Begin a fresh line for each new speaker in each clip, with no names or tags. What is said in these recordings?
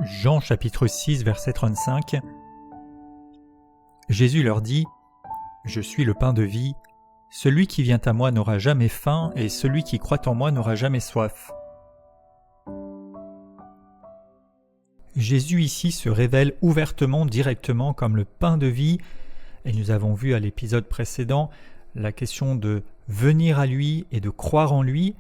Jean chapitre 6 verset 35. Jésus leur dit : « Je suis le pain de vie, celui qui vient à moi n'aura jamais faim et celui qui croit en moi n'aura jamais soif. » Jésus ici se révèle ouvertement, directement comme le pain de vie, et nous avons vu à l'épisode précédent la question de venir à lui et de croire en lui,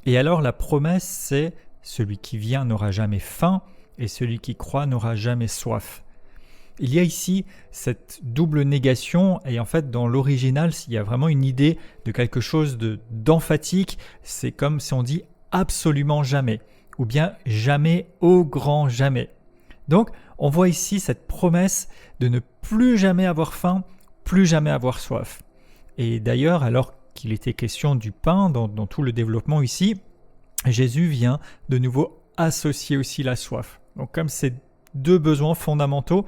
et alors la promesse c'est : celui qui vient n'aura jamais faim et celui qui croit n'aura jamais soif. Il y a ici cette double négation, et en fait dans l'original il y a vraiment une idée de quelque chose d'emphatique, c'est comme si on dit absolument jamais, ou bien jamais au grand jamais. Donc on voit ici cette promesse de ne plus jamais avoir faim, plus jamais avoir soif. Et d'ailleurs, alors qu'il était question du pain dans tout le développement ici, Jésus vient de nouveau associer aussi la soif. Donc comme ces deux besoins fondamentaux,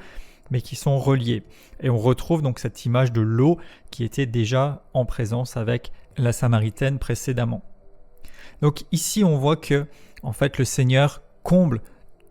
mais qui sont reliés. Et on retrouve donc cette image de l'eau qui était déjà en présence avec la Samaritaine précédemment. Donc ici on voit que en fait le Seigneur comble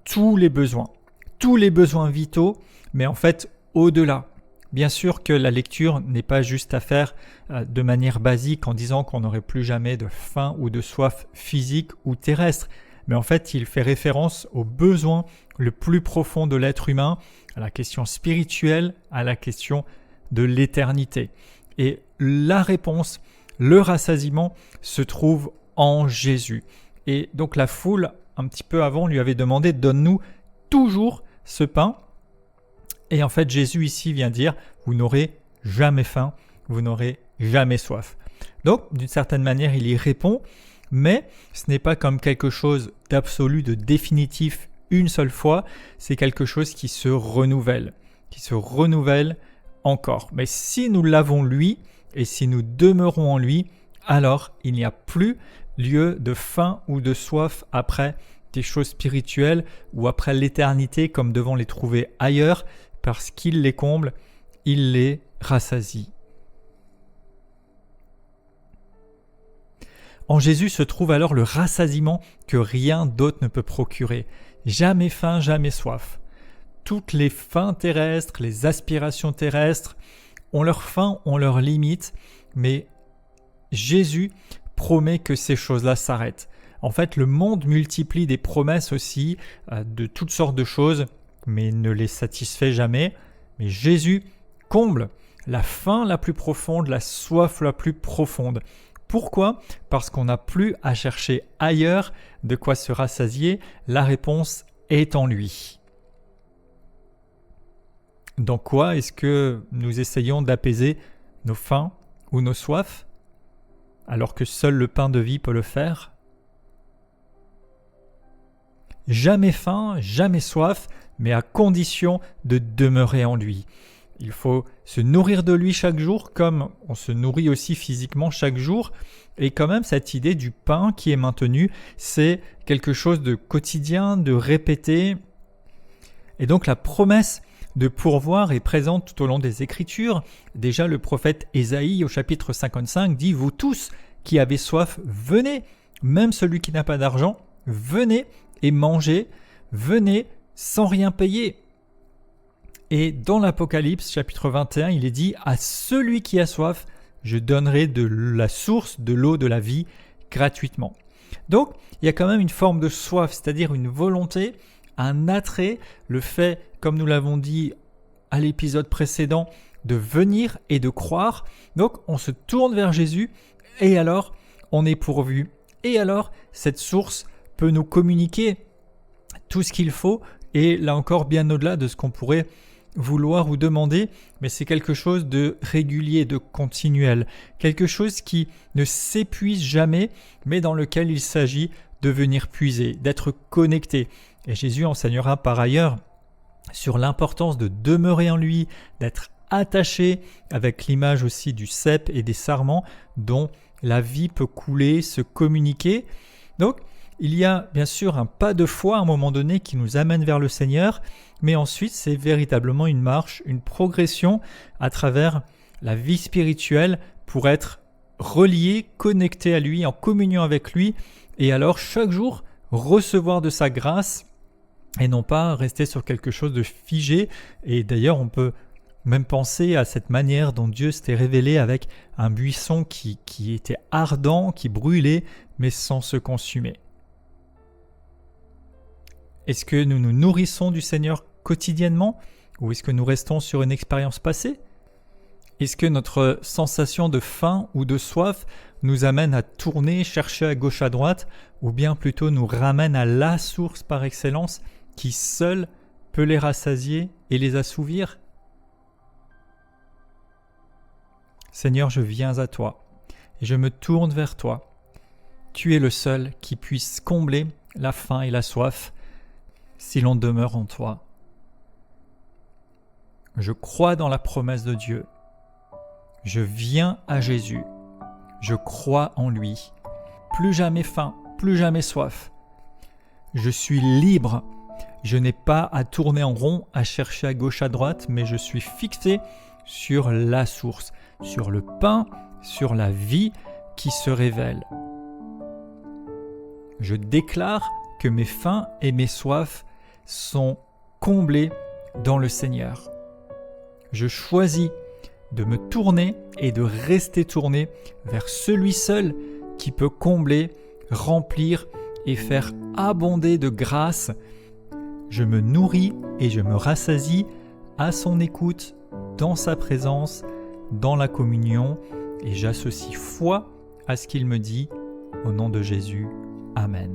tous les besoins vitaux, mais en fait au-delà. Bien sûr que la lecture n'est pas juste à faire de manière basique en disant qu'on n'aurait plus jamais de faim ou de soif physique ou terrestre, mais en fait il fait référence aux besoins le plus profond de l'être humain, à la question spirituelle, à la question de l'éternité. Et la réponse, le rassasiement se trouve en Jésus. Et donc la foule, un petit peu avant, lui avait demandé : donne-nous toujours ce pain. Et en fait, Jésus ici vient dire : vous n'aurez jamais faim, vous n'aurez jamais soif. Donc, d'une certaine manière, il y répond, mais ce n'est pas comme quelque chose d'absolu, de définitif, une seule fois, c'est quelque chose qui se renouvelle encore. Mais si nous l'avons lui, et si nous demeurons en lui, alors il n'y a plus lieu de faim ou de soif après des choses spirituelles ou après l'éternité comme devant les trouver ailleurs, parce qu'il les comble, il les rassasie. En Jésus se trouve alors le rassasiement que rien d'autre ne peut procurer. Jamais faim, jamais soif. Toutes les faims terrestres, les aspirations terrestres ont leur fin, ont leurs limites, mais Jésus promet que ces choses-là s'arrêtent. En fait, le monde multiplie des promesses aussi de toutes sortes de choses, mais ne les satisfait jamais. Mais Jésus comble la faim la plus profonde, la soif la plus profonde. Pourquoi ? Parce qu'on n'a plus à chercher ailleurs de quoi se rassasier, la réponse est en lui. Dans quoi est-ce que nous essayons d'apaiser nos faims ou nos soifs, alors que seul le pain de vie peut le faire ? Jamais faim, jamais soif, mais à condition de demeurer en lui. Il faut se nourrir de lui chaque jour, comme on se nourrit aussi physiquement chaque jour. Et quand même, cette idée du pain qui est maintenue, c'est quelque chose de quotidien, de répété. Et donc la promesse de pourvoir est présente tout au long des Écritures. Déjà, le prophète Ésaïe, au chapitre 55, dit : « Vous tous qui avez soif, venez, même celui qui n'a pas d'argent, venez et mangez, venez sans rien payer. » Et dans l'Apocalypse, chapitre 21, il est dit : « À celui qui a soif, je donnerai de la source de l'eau de la vie gratuitement. » Donc, il y a quand même une forme de soif, c'est-à-dire une volonté, un attrait, le fait, comme nous l'avons dit à l'épisode précédent, de venir et de croire. Donc, on se tourne vers Jésus et alors, on est pourvu. Et alors, cette source peut nous communiquer tout ce qu'il faut, et là encore bien au-delà de ce qu'on pourrait vouloir ou demander, mais c'est quelque chose de régulier, de continuel, quelque chose qui ne s'épuise jamais, mais dans lequel il s'agit de venir puiser, d'être connecté. Et Jésus enseignera par ailleurs sur l'importance de demeurer en lui, d'être attaché, avec l'image aussi du cep et des sarments dont la vie peut couler, se communiquer. Donc, il y a bien sûr un pas de foi à un moment donné qui nous amène vers le Seigneur, mais ensuite c'est véritablement une marche, une progression à travers la vie spirituelle pour être relié, connecté à lui, en communion avec lui, et alors chaque jour recevoir de sa grâce et non pas rester sur quelque chose de figé. Et d'ailleurs, on peut même penser à cette manière dont Dieu s'était révélé avec un buisson qui était ardent, qui brûlait, mais sans se consumer. Est-ce que nous nous nourrissons du Seigneur quotidiennement ou est-ce que nous restons sur une expérience passée ? Est-ce que notre sensation de faim ou de soif nous amène à tourner, chercher à gauche à droite, ou bien plutôt nous ramène à la source par excellence qui seule peut les rassasier et les assouvir ? Seigneur, je viens à toi et je me tourne vers toi. Tu es le seul qui puisse combler la faim et la soif si l'on demeure en toi. Je crois dans la promesse de Dieu. Je viens à Jésus. Je crois en lui. Plus jamais faim, plus jamais soif. Je suis libre. Je n'ai pas à tourner en rond, à chercher à gauche à droite, mais je suis fixé sur la source, sur le pain, sur la vie qui se révèle. Je déclare que mes faims et mes soifs sont comblés dans le Seigneur. Je choisis de me tourner et de rester tourné vers celui seul qui peut combler, remplir et faire abonder de grâce. Je me nourris et je me rassasie à son écoute, dans sa présence, dans la communion, et j'associe foi à ce qu'il me dit. Au nom de Jésus, Amen.